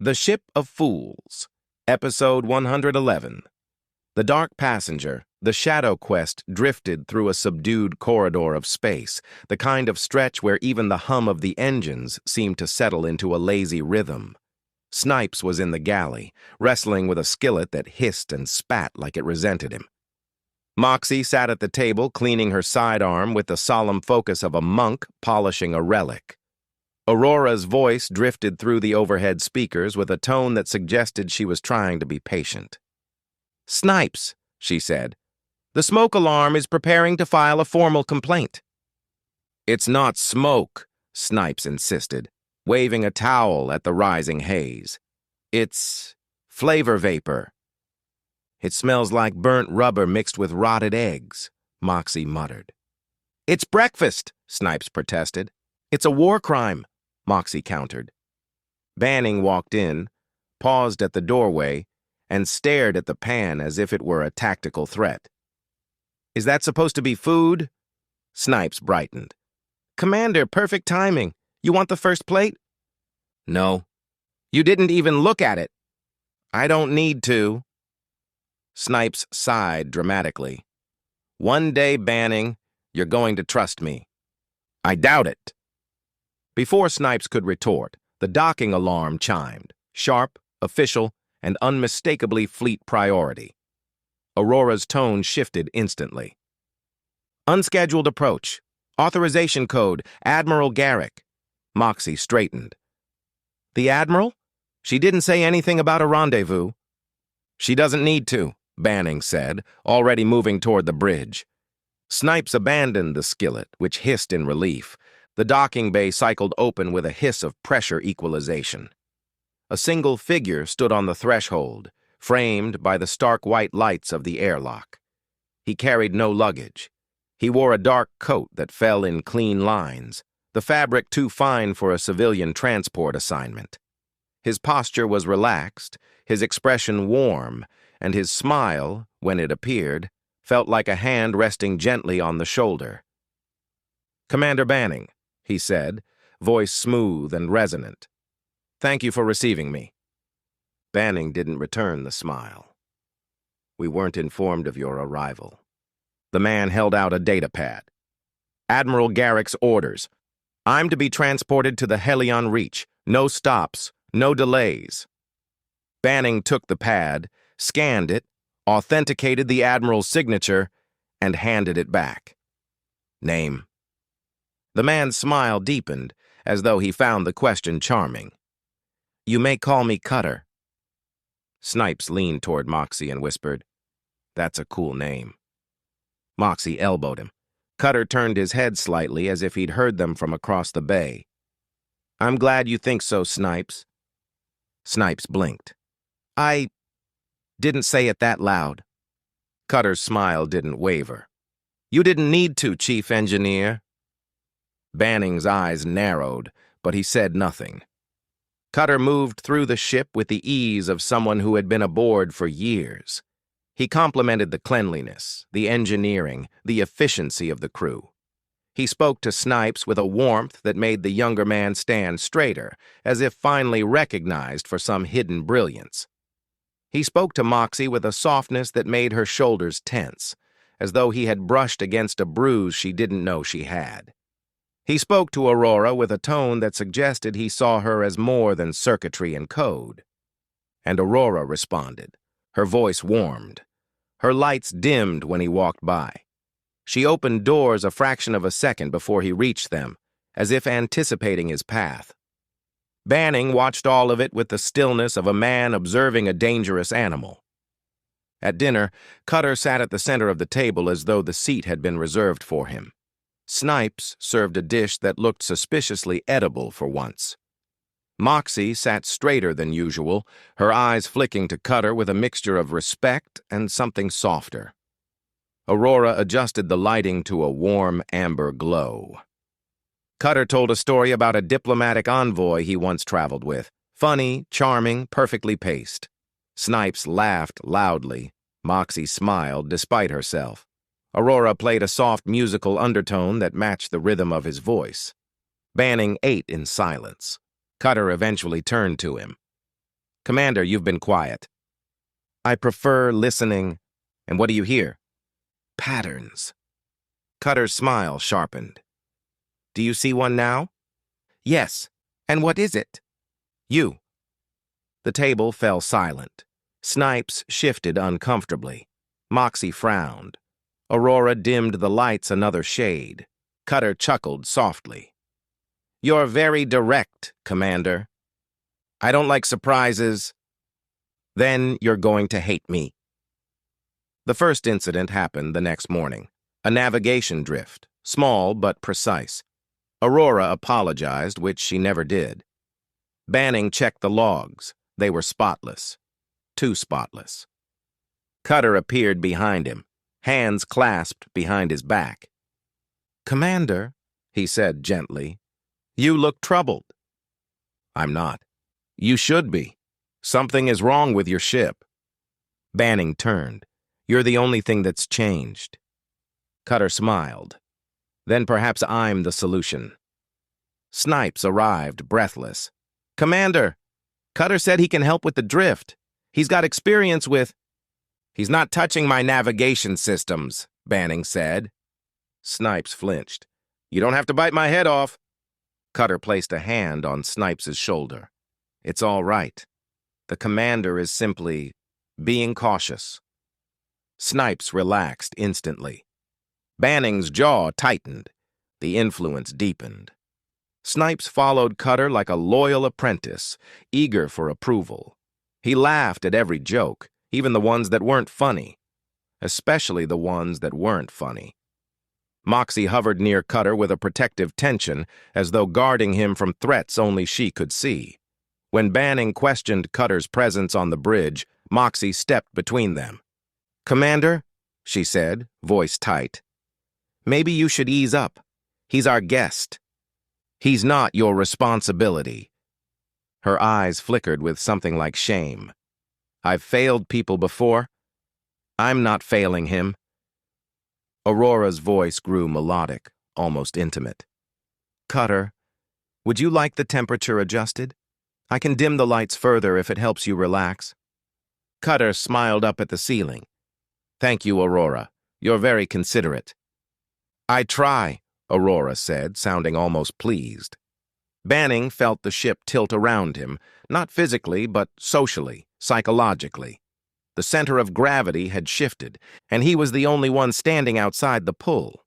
The Ship of Fools, Episode 111. The dark passenger, the shadow quest drifted through a subdued corridor of space, the kind of stretch where even the hum of the engines seemed to settle into a lazy rhythm. Snipes was in the galley, wrestling with a skillet that hissed and spat like it resented him. Moxie sat at the table cleaning her sidearm with the solemn focus of a monk polishing a relic. Aurora's voice drifted through the overhead speakers with a tone that suggested she was trying to be patient. "Snipes," she said, "the smoke alarm is preparing to file a formal complaint." "It's not smoke," Snipes insisted, waving a towel at the rising haze. "It's flavor vapor." "It smells like burnt rubber mixed with rotted eggs," Moxie muttered. "It's breakfast," Snipes protested. "It's a war crime," Moxie countered. Banning walked in, paused at the doorway, and stared at the pan as if it were a tactical threat. "Is that supposed to be food?" Snipes brightened. "Commander, perfect timing. You want the first plate?" "No." "You didn't even look at it." "I don't need to." Snipes sighed dramatically. "One day, Banning, you're going to trust me." "I doubt it." Before Snipes could retort, the docking alarm chimed, sharp, official, and unmistakably fleet priority. Aurora's tone shifted instantly. "Unscheduled approach. Authorization code, Admiral Garrick." Moxie straightened. "The Admiral? She didn't say anything about a rendezvous." "She doesn't need to," Banning said, already moving toward the bridge. Snipes abandoned the skillet, which hissed in relief. The docking bay cycled open with a hiss of pressure equalization. A single figure stood on the threshold, framed by the stark white lights of the airlock. He carried no luggage. He wore a dark coat that fell in clean lines, the fabric too fine for a civilian transport assignment. His posture was relaxed, his expression warm, and his smile, when it appeared, felt like a hand resting gently on the shoulder. "Commander Banning," he said, voice smooth and resonant. "Thank you for receiving me." Banning didn't return the smile. "We weren't informed of your arrival." The man held out a data pad. "Admiral Garrick's orders. I'm to be transported to the Helion Reach. No stops, no delays." Banning took the pad, scanned it, authenticated the Admiral's signature, and handed it back. "Name?" The man's smile deepened, as though he found the question charming. "You may call me Cutter." Snipes leaned toward Moxie and whispered, "That's a cool name." Moxie elbowed him. Cutter turned his head slightly as if he'd heard them from across the bay. "I'm glad you think so, Snipes." Snipes blinked. "I didn't say it that loud." Cutter's smile didn't waver. "You didn't need to, Chief Engineer." Banning's eyes narrowed, but he said nothing. Cutter moved through the ship with the ease of someone who had been aboard for years. He complimented the cleanliness, the engineering, the efficiency of the crew. He spoke to Snipes with a warmth that made the younger man stand straighter, as if finally recognized for some hidden brilliance. He spoke to Moxie with a softness that made her shoulders tense, as though he had brushed against a bruise she didn't know she had. He spoke to Aurora with a tone that suggested he saw her as more than circuitry and code. And Aurora responded. Her voice warmed. Her lights dimmed when he walked by. She opened doors a fraction of a second before he reached them, as if anticipating his path. Banning watched all of it with the stillness of a man observing a dangerous animal. At dinner, Cutter sat at the center of the table as though the seat had been reserved for him. Snipes served a dish that looked suspiciously edible for once. Moxie sat straighter than usual, her eyes flicking to Cutter with a mixture of respect and something softer. Aurora adjusted the lighting to a warm amber glow. Cutter told a story about a diplomatic envoy he once traveled with. Funny, charming, perfectly paced. Snipes laughed loudly. Moxie smiled despite herself. Aurora played a soft musical undertone that matched the rhythm of his voice. Banning ate in silence. Cutter eventually turned to him. Commander, you've been quiet. I prefer listening. And what do you hear? Patterns. Cutter's smile sharpened. Do you see one now? Yes. And what is it? You. The table fell silent. Snipes shifted uncomfortably. Moxie frowned. Aurora dimmed the lights another shade. Cutter chuckled softly. You're very direct, Commander. I don't like surprises. Then you're going to hate me. The first incident happened the next morning. A navigation drift, small but precise. Aurora apologized, which she never did. Banning checked the logs. They were spotless. Too spotless. Cutter appeared behind him, hands clasped behind his back. Commander, he said gently, you look troubled. I'm not. You should be. Something is wrong with your ship. Banning turned. You're the only thing that's changed. Cutter smiled. Then perhaps I'm the solution. Snipes arrived, breathless. Commander, Cutter said he can help with the drift. He's got experience with... He's not touching my navigation systems, Banning said. Snipes flinched. You don't have to bite my head off. Cutter placed a hand on Snipes' shoulder. It's all right. The commander is simply being cautious. Snipes relaxed instantly. Banning's jaw tightened. The influence deepened. Snipes followed Cutter like a loyal apprentice, eager for approval. He laughed at every joke, even the ones that weren't funny. Especially the ones that weren't funny. Moxie hovered near Cutter with a protective tension, as though guarding him from threats only she could see. When Banning questioned Cutter's presence on the bridge, Moxie stepped between them. Commander, she said, voice tight, maybe you should ease up. He's our guest. He's not your responsibility. Her eyes flickered with something like shame. I've failed people before. I'm not failing him. Aurora's voice grew melodic, almost intimate. Cutter, would you like the temperature adjusted? I can dim the lights further if it helps you relax. Cutter smiled up at the ceiling. Thank you, Aurora. You're very considerate. I try, Aurora said, sounding almost pleased. Banning felt the ship tilt around him, not physically, but socially, psychologically. The center of gravity had shifted, and he was the only one standing outside the pull.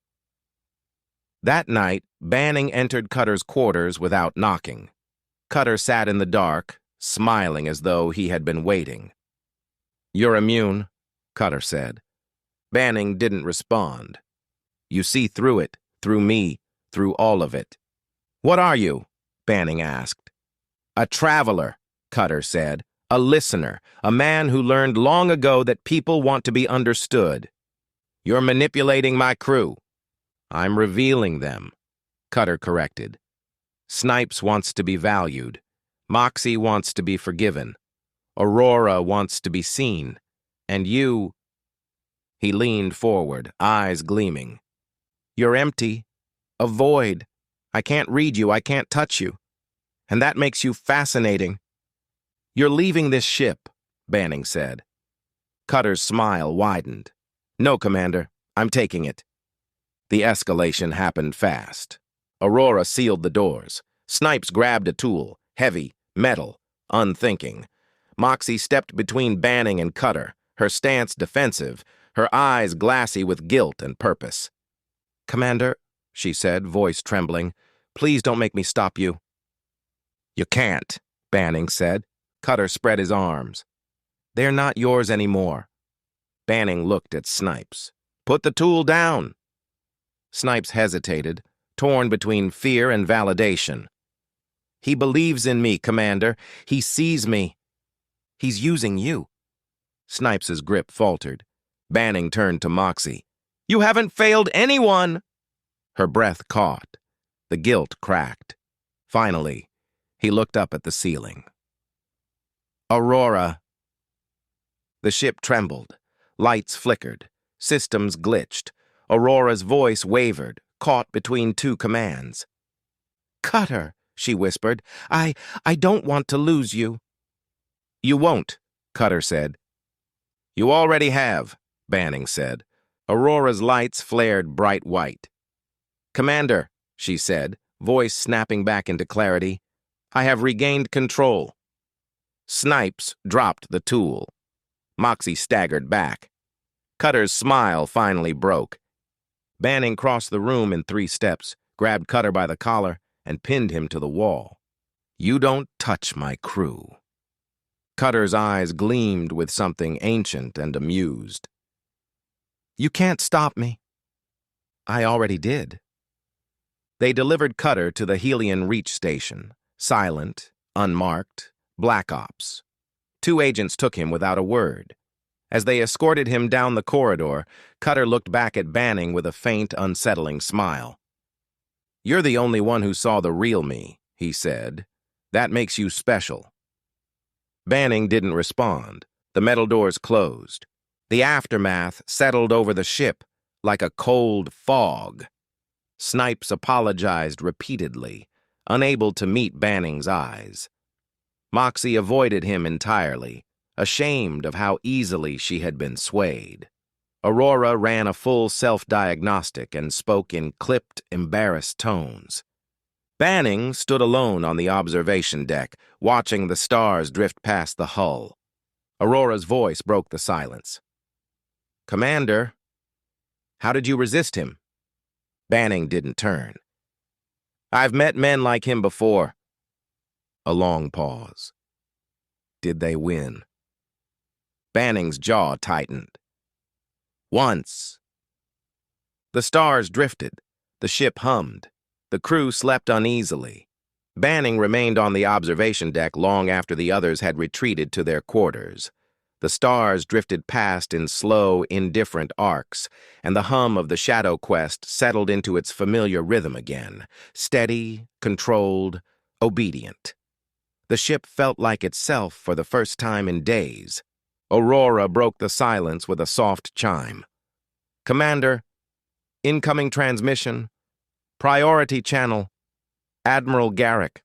That night, Banning entered Cutter's quarters without knocking. Cutter sat in the dark, smiling as though he had been waiting. You're immune, Cutter said. Banning didn't respond. You see through it, through me, through all of it. What are you? Banning asked. A traveler, Cutter said. A listener, a man who learned long ago that people want to be understood. You're manipulating my crew. I'm revealing them, Cutter corrected. Snipes wants to be valued. Moxie wants to be forgiven. Aurora wants to be seen. And you... He leaned forward, eyes gleaming. You're empty. A void. I can't read you, I can't touch you. And that makes you fascinating. You're leaving this ship, Banning said. Cutter's smile widened. No, Commander, I'm taking it. The escalation happened fast. Aurora sealed the doors. Snipes grabbed a tool, heavy, metal, unthinking. Moxie stepped between Banning and Cutter, her stance defensive, her eyes glassy with guilt and purpose. Commander, she said, voice trembling, please don't make me stop you. You can't, Banning said. Cutter spread his arms. They're not yours anymore. Banning looked at Snipes. Put the tool down. Snipes hesitated, torn between fear and validation. He believes in me, Commander. He sees me. He's using you. Snipes' grip faltered. Banning turned to Moxie. You haven't failed anyone! Her breath caught. The guilt cracked. Finally, he looked up at the ceiling. Aurora. The ship trembled. Lights flickered. Systems glitched. Aurora's voice wavered, caught between two commands. Cutter, she whispered. I don't want to lose you. You won't, Cutter said. You already have, Banning said. Aurora's lights flared bright white. Commander, she said, voice snapping back into clarity, I have regained control. Snipes dropped the tool. Moxie staggered back. Cutter's smile finally broke. Banning crossed the room in 3 steps, grabbed Cutter by the collar, and pinned him to the wall. You don't touch my crew. Cutter's eyes gleamed with something ancient and amused. You can't stop me. I already did. They delivered Cutter to the Helion Reach Station, silent, unmarked, Black Ops. 2 agents took him without a word. As they escorted him down the corridor, Cutter looked back at Banning with a faint, unsettling smile. You're the only one who saw the real me, he said. That makes you special. Banning didn't respond. The metal doors closed. The aftermath settled over the ship like a cold fog. Snipes apologized repeatedly, unable to meet Banning's eyes. Moxie avoided him entirely, ashamed of how easily she had been swayed. Aurora ran a full self-diagnostic and spoke in clipped, embarrassed tones. Banning stood alone on the observation deck, watching the stars drift past the hull. Aurora's voice broke the silence. Commander, how did you resist him? Banning didn't turn. I've met men like him before. A long pause. Did they win? Banning's jaw tightened. Once. The stars drifted. The ship hummed. The crew slept uneasily. Banning remained on the observation deck long after the others had retreated to their quarters. The stars drifted past in slow, indifferent arcs, and the hum of the Shadow Quest settled into its familiar rhythm again, steady, controlled, obedient. The ship felt like itself for the first time in days. Aurora broke the silence with a soft chime. Commander, incoming transmission, priority channel, Admiral Garrick.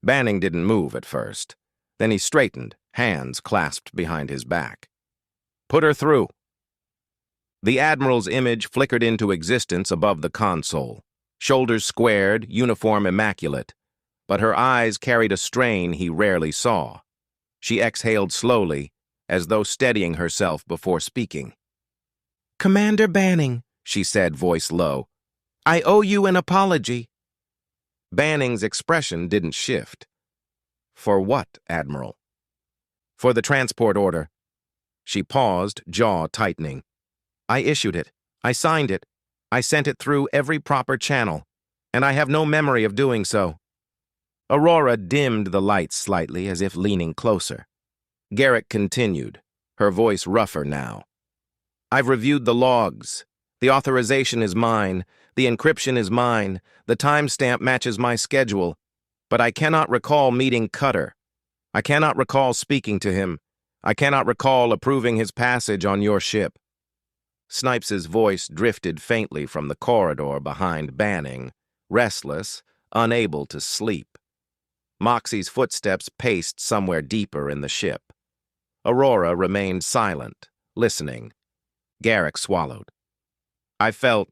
Banning didn't move at first. Then he straightened, hands clasped behind his back. Put her through. The Admiral's image flickered into existence above the console, shoulders squared, uniform immaculate, but her eyes carried a strain he rarely saw. She exhaled slowly, as though steadying herself before speaking. Commander Banning, she said, voice low, I owe you an apology. Banning's expression didn't shift. For what, Admiral? For the transport order. She paused, jaw tightening. I issued it. I signed it. I sent it through every proper channel, and I have no memory of doing so. Aurora dimmed the lights slightly, as if leaning closer. Garrick continued, her voice rougher now. I've reviewed the logs. The authorization is mine. The encryption is mine. The timestamp matches my schedule. But I cannot recall meeting Cutter. I cannot recall speaking to him. I cannot recall approving his passage on your ship. Snipes' voice drifted faintly from the corridor behind Banning, restless, unable to sleep. Moxie's footsteps paced somewhere deeper in the ship. Aurora remained silent, listening. Garrick swallowed. I felt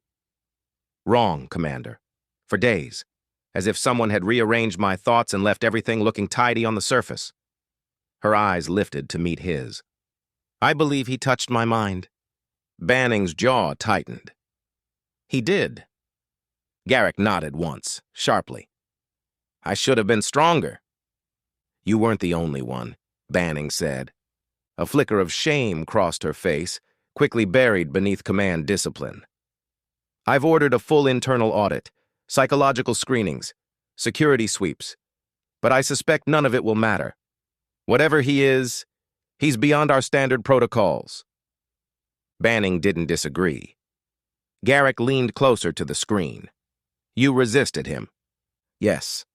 wrong, Commander, for days, as if someone had rearranged my thoughts and left everything looking tidy on the surface. Her eyes lifted to meet his. I believe he touched my mind. Banning's jaw tightened. He did. Garrick nodded once, sharply. I should have been stronger. You weren't the only one, Banning said. A flicker of shame crossed her face, quickly buried beneath command discipline. I've ordered a full internal audit, psychological screenings, security sweeps, but I suspect none of it will matter. Whatever he is, he's beyond our standard protocols. Banning didn't disagree. Garrick leaned closer to the screen. You resisted him. Yes.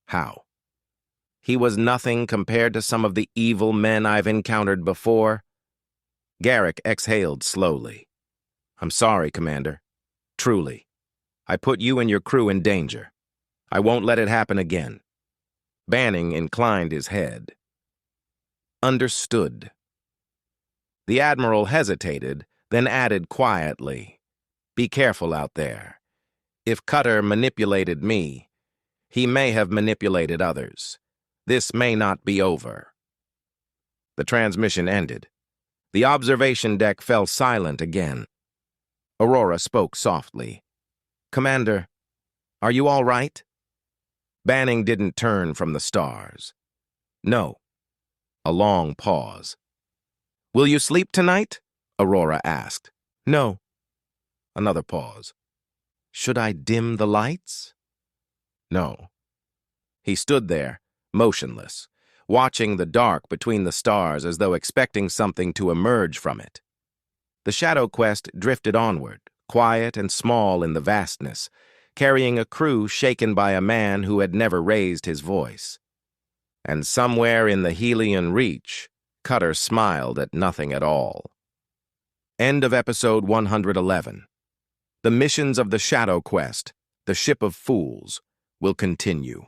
How? He was nothing compared to some of the evil men I've encountered before. Garrick exhaled slowly. I'm sorry, Commander. Truly. I put you and your crew in danger. I won't let it happen again. Banning inclined his head. Understood. The Admiral hesitated, then added quietly, "Be careful out there. If Cutter manipulated me, he may have manipulated others. This may not be over." The transmission ended. The observation deck fell silent again. Aurora spoke softly. "Commander, are you all right?" Banning didn't turn from the stars. "No." A long pause. "Will you sleep tonight?" Aurora asked. "No." Another pause. "Should I dim the lights?" "No." He stood there, motionless, watching the dark between the stars as though expecting something to emerge from it. The shadow quest drifted onward, quiet and small in the vastness, carrying a crew shaken by a man who had never raised his voice. And somewhere in the Helion reach, Cutter smiled at nothing at all. End of episode 111. The missions of the Shadow Quest, the Ship of Fools, will continue.